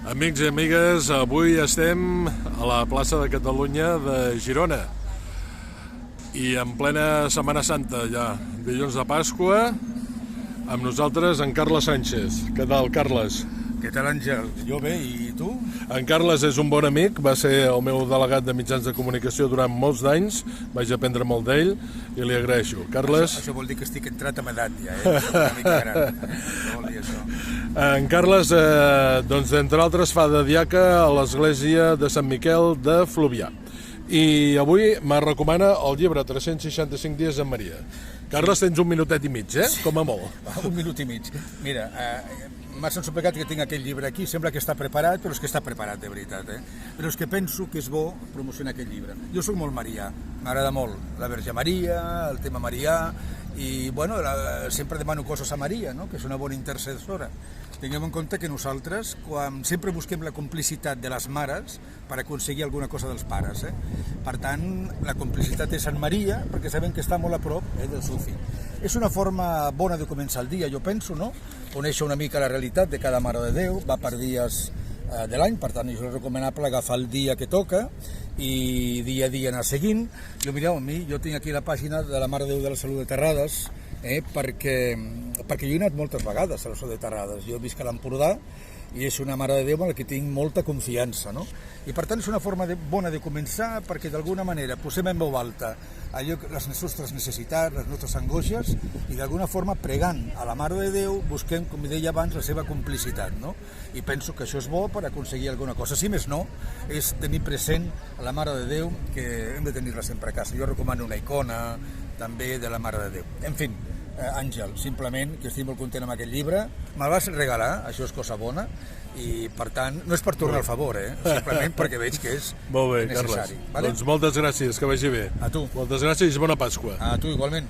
Amics i amigues, avui estem a la plaça de Catalunya de Girona i en plena Setmana Santa, ja, dilluns de Pasqua, amb nosaltres en Carles Sánchez. Què tal, Carles? Què tal, Àngel? Jo bé, i tu? En Carles és un bon amic, va ser el meu delegat de mitjans de comunicació durant molts d'anys, vaig aprendre molt d'ell i li agraeixo. Carles... Això vol dir que estic entrat en edat ja, Soc una mica gran. No vol dir això. En Carles, doncs, entre altres, fa de diaca a l'església de Sant Miquel de Fluvià. I avui me recomana el llibre 365 dies en Maria. Carles, tens un minutet i mig, com a molt. Un minut i mig. Mira, m'ha sensibilitat que tinc aquell llibre aquí, sembla que està preparat, però és que està preparat de veritat. Però és que penso que és bo promocionar aquest llibre. Jo soc molt marià, m'agrada molt la Verge Maria, el tema marià, i bueno, sempre demano coses a Maria, no? Que és una bona intercessora. Tinguem en compte que nosaltres sempre busquem la complicitat de les mares per aconseguir alguna cosa dels pares. Per tant, la complicitat és en Maria, perquè sabem que està molt a prop del seu fill. És una forma bona de començar el dia, jo penso, no? Conèixer una mica la realitat de cada Mare de Déu, va per dies de l'any, per tant, és recomanable agafar el dia que toca i dia a dia anar seguint. Mireu, jo tinc aquí la pàgina de la Mare de Déu de la Salut de Terrades, perquè jo he anat moltes vegades a la Salut de Terrades. Jo visc a l'Empordà i és una Mare de Déu amb la que tinc molta confiança, no? I per tant és una forma bona de començar perquè d'alguna manera posem en veu alta allò, les nostres necessitats, les nostres angoixes i d'alguna forma pregant a la Mare de Déu busquem, com deia abans, la seva complicitat, no? I penso que això és bo per aconseguir alguna cosa. Si més no, és tenir present a la Mare de Déu, que hem de tenir-la sempre a casa. Jo recomano una icona també de la Mare de Déu. En fi, Àngel, simplement que estic molt content amb aquest llibre, me'l vas regalar, això és cosa bona, i per tant, no és per tornar el favor, simplement perquè veig que és molt bé, necessari. Carles. Vale? Doncs moltes gràcies, que vagi bé. A tu. Moltes gràcies i bona Pasqua. A tu igualment.